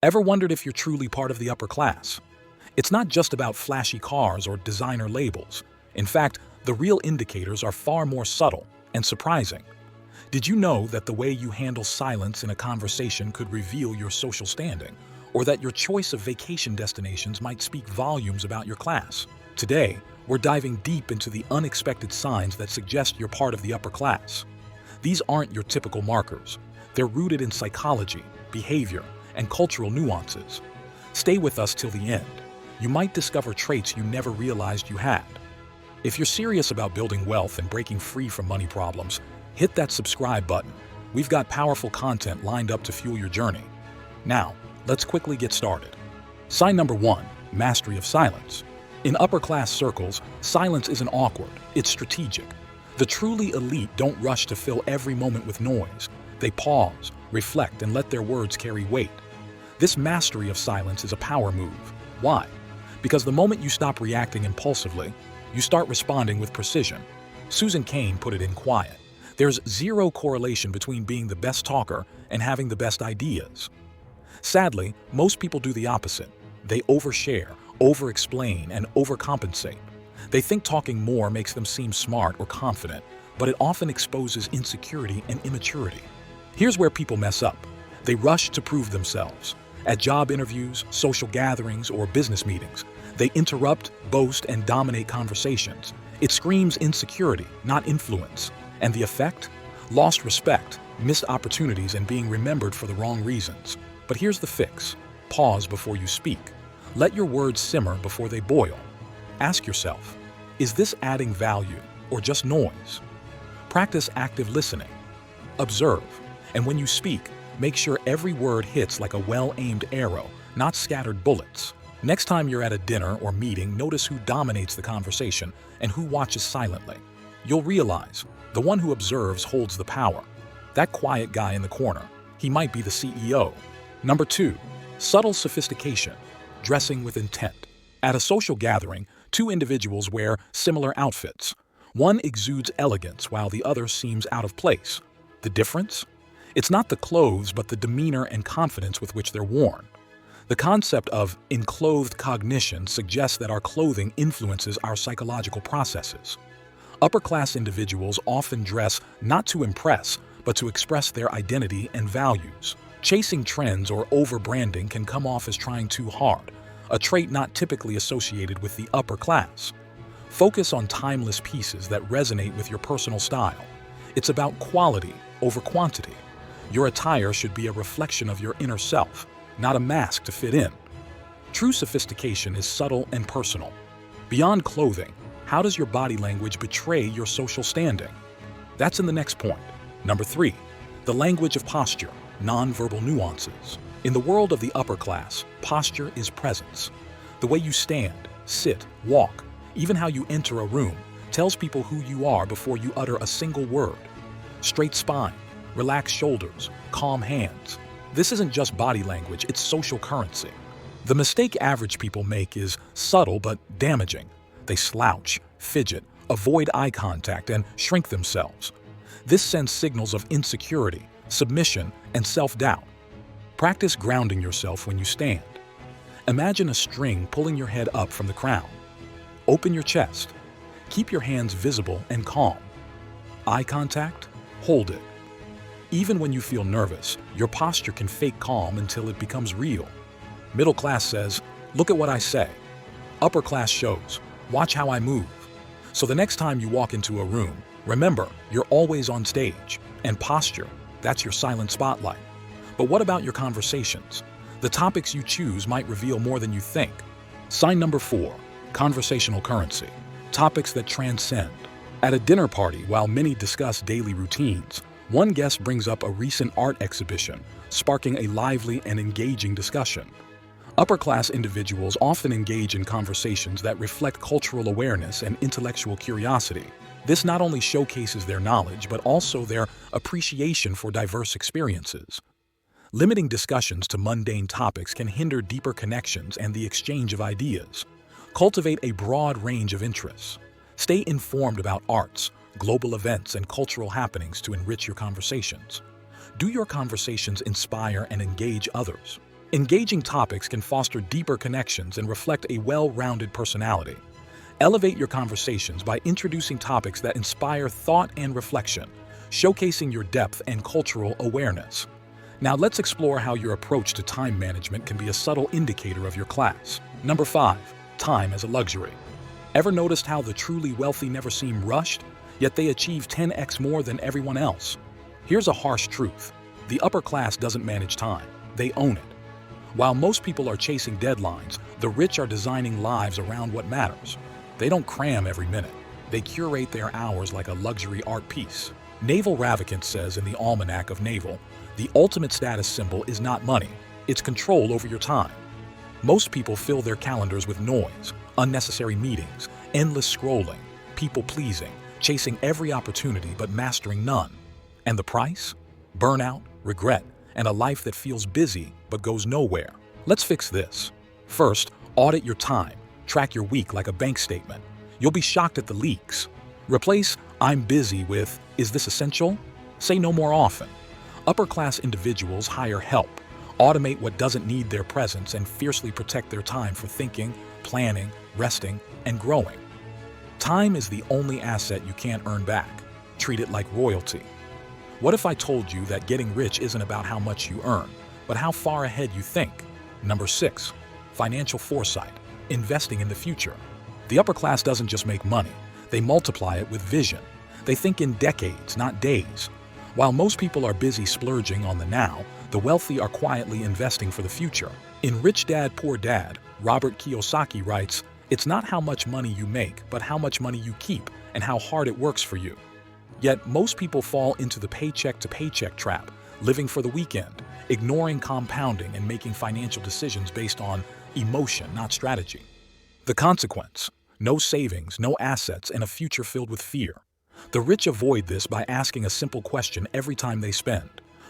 Ever wondered if you're truly part of the upper class? It's not just about flashy cars or designer labels. In fact, the real indicators are far more subtle and surprising. Did you know that the way you handle silence in a conversation could reveal your social standing, or that your choice of vacation destinations might speak volumes about your class? Today, we're diving deep into the unexpected signs that suggest you're part of the upper class. These aren't your typical markers. They're rooted in psychology, behavior, and cultural nuances. Stay with us till the end. You might discover traits you never realized you had. If you're serious about building wealth and breaking free from money problems, hit that subscribe button. We've got powerful content lined up to fuel your journey. Now, let's quickly get started. Sign number 1, mastery of silence. In upper-class circles, silence isn't awkward, it's strategic. The truly elite don't rush to fill every moment with noise. They pause, reflect, and let their words carry weight. This mastery of silence is a power move. Why? Because the moment you stop reacting impulsively, you start responding with precision. Susan Cain put it in quiet. There's zero correlation between being the best talker and having the best ideas. Sadly, most people do the opposite. They overshare, over-explain, and overcompensate. They think talking more makes them seem smart or confident, but it often exposes insecurity and immaturity. Here's where people mess up. They rush to prove themselves. At job interviews, social gatherings, or business meetings, they interrupt, boast, and dominate conversations. It screams insecurity, not influence. And the effect? Lost respect, missed opportunities, and being remembered for the wrong reasons. But here's the fix. Pause before you speak. Let your words simmer before they boil. Ask yourself, is this adding value or just noise? Practice active listening. Observe, and when you speak, make sure every word hits like a well-aimed arrow, not scattered bullets. Next time you're at a dinner or meeting, notice who dominates the conversation and who watches silently. You'll realize the one who observes holds the power. That quiet guy in the corner, he might be the CEO. Number 2, subtle sophistication, dressing with intent. At a social gathering, two individuals wear similar outfits. One exudes elegance while the other seems out of place. The difference? It's not the clothes, but the demeanor and confidence with which they're worn. The concept of enclothed cognition suggests that our clothing influences our psychological processes. Upper-class individuals often dress not to impress, but to express their identity and values. Chasing trends or over-branding can come off as trying too hard, a trait not typically associated with the upper class. Focus on timeless pieces that resonate with your personal style. It's about quality over quantity. Your attire should be a reflection of your inner self, not a mask to fit in. True sophistication is subtle and personal. Beyond clothing, how does your body language betray your social standing? That's in the next point. Number 3, the language of posture, nonverbal nuances. In the world of the upper class, posture is presence. The way you stand, sit, walk, even how you enter a room, tells people who you are before you utter a single word. Straight spine, relaxed shoulders, calm hands. This isn't just body language, it's social currency. The mistake average people make is subtle but damaging. They slouch, fidget, avoid eye contact, and shrink themselves. This sends signals of insecurity, submission, and self-doubt. Practice grounding yourself when you stand. Imagine a string pulling your head up from the crown. Open your chest. Keep your hands visible and calm. Eye contact? Hold it. Even when you feel nervous, your posture can fake calm until it becomes real. Middle class says, look at what I say. Upper class shows, watch how I move. So the next time you walk into a room, remember, you're always on stage. And posture, that's your silent spotlight. But what about your conversations? The topics you choose might reveal more than you think. Sign number 4, conversational currency, topics that transcend. At a dinner party, while many discuss daily routines, one guest brings up a recent art exhibition, sparking a lively and engaging discussion. Upper-class individuals often engage in conversations that reflect cultural awareness and intellectual curiosity. This not only showcases their knowledge, but also their appreciation for diverse experiences. Limiting discussions to mundane topics can hinder deeper connections and the exchange of ideas. Cultivate a broad range of interests. Stay informed about arts, global events, and cultural happenings to enrich your conversations. Do your conversations inspire and engage others? Engaging topics can foster deeper connections and reflect a well-rounded personality. Elevate your conversations by introducing topics that inspire thought and reflection, showcasing your depth and cultural awareness. Now let's explore how your approach to time management can be a subtle indicator of your class. Number 5. Time as a luxury. Ever noticed how the truly wealthy never seem rushed, yet they achieve 10x more than everyone else? Here's a harsh truth. The upper class doesn't manage time, they own it. While most people are chasing deadlines, the rich are designing lives around what matters. They don't cram every minute. They curate their hours like a luxury art piece. Naval Ravikant says in the Almanac of Naval, the ultimate status symbol is not money, it's control over your time. Most people fill their calendars with noise, unnecessary meetings, endless scrolling, people-pleasing, chasing every opportunity but mastering none. And the price? Burnout, regret, and a life that feels busy but goes nowhere. Let's fix this. First, audit your time. Track your week like a bank statement. You'll be shocked at the leaks. Replace "I'm busy" with "Is this essential?" Say no more often. Upper-class individuals hire help, automate what doesn't need their presence, and fiercely protect their time for thinking, planning, resting, and growing. Time is the only asset you can't earn back. Treat it like royalty. What if I told you that getting rich isn't about how much you earn, but how far ahead you think? Number 6. Financial foresight. Investing in the future. The upper class doesn't just make money, they multiply it with vision. They think in decades, not days. While most people are busy splurging on the now, the wealthy are quietly investing for the future. In Rich Dad, Poor Dad, Robert Kiyosaki writes, "It's not how much money you make, but how much money you keep and how hard it works for you." Yet most people fall into the paycheck-to-paycheck trap, living for the weekend, ignoring compounding and making financial decisions based on emotion, not strategy. The consequence: no savings, no assets, and a future filled with fear. The rich avoid this by asking a simple question every time they spend.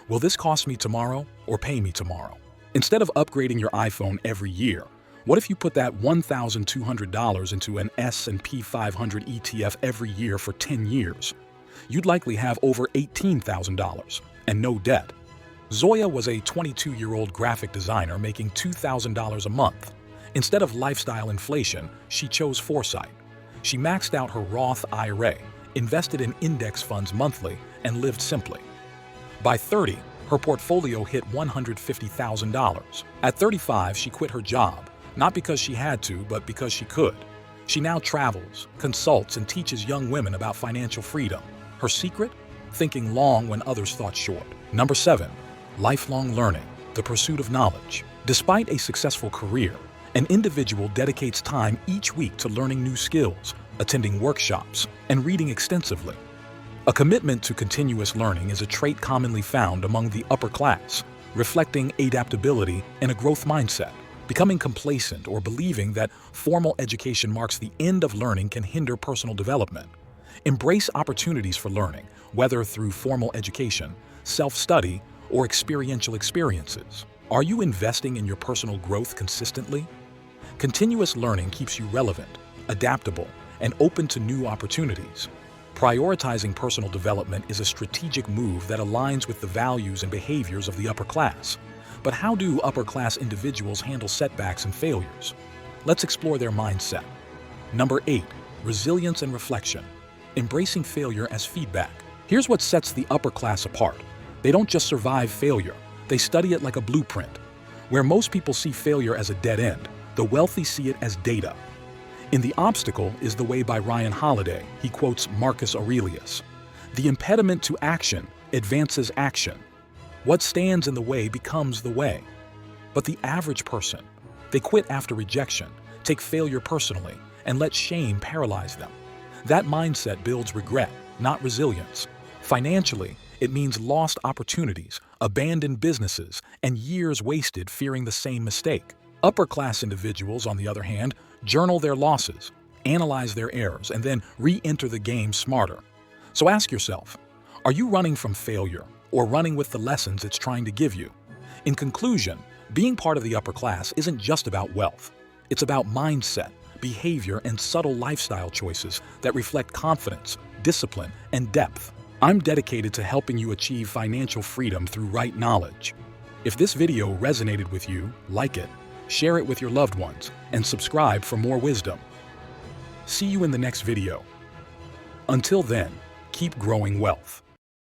Will this cost me tomorrow or pay me tomorrow? Instead of upgrading your iPhone every year, what if you put that $1,200 into an S&P 500 ETF every year for 10 years? You'd likely have over $18,000 and no debt. Zoya was a 22-year-old graphic designer making $2,000 a month. Instead of lifestyle inflation, she chose foresight. She maxed out her Roth IRA, invested in index funds monthly, and lived simply. By 30, her portfolio hit $150,000. At 35, she quit her job, not because she had to, but because she could. She now travels, consults, and teaches young women about financial freedom. Her secret? Thinking long when others thought short. Number 7. Lifelong learning, the pursuit of knowledge. Despite a successful career, an individual dedicates time each week to learning new skills, attending workshops, and reading extensively. A commitment to continuous learning is a trait commonly found among the upper class, reflecting adaptability and a growth mindset. Becoming complacent or believing that formal education marks the end of learning can hinder personal development. Embrace opportunities for learning, whether through formal education, self-study, or experiential experiences. Are you investing in your personal growth consistently? Continuous learning keeps you relevant, adaptable, and open to new opportunities. Prioritizing personal development is a strategic move that aligns with the values and behaviors of the upper class. But how do upper-class individuals handle setbacks and failures? Let's explore their mindset. Number 8. Resilience and reflection. Embracing failure as feedback. Here's what sets the upper class apart. They don't just survive failure, they study it like a blueprint. Where most people see failure as a dead end, the wealthy see it as data. In The Obstacle is the Way by Ryan Holiday, he quotes Marcus Aurelius. The impediment to action advances action. What stands in the way becomes the way. But the average person, they quit after rejection, take failure personally, and let shame paralyze them. That mindset builds regret, not resilience. Financially, it means lost opportunities, abandoned businesses, and years wasted fearing the same mistake. Upper-class individuals, on the other hand, journal their losses, analyze their errors, and then re-enter the game smarter. So ask yourself, are you running from failure or running with the lessons it's trying to give you? In conclusion, being part of the upper class isn't just about wealth. It's about mindset, behavior, and subtle lifestyle choices that reflect confidence, discipline, and depth. I'm dedicated to helping you achieve financial freedom through right knowledge. If this video resonated with you, like it, share it with your loved ones, and subscribe for more wisdom. See you in the next video. Until then, keep growing wealth.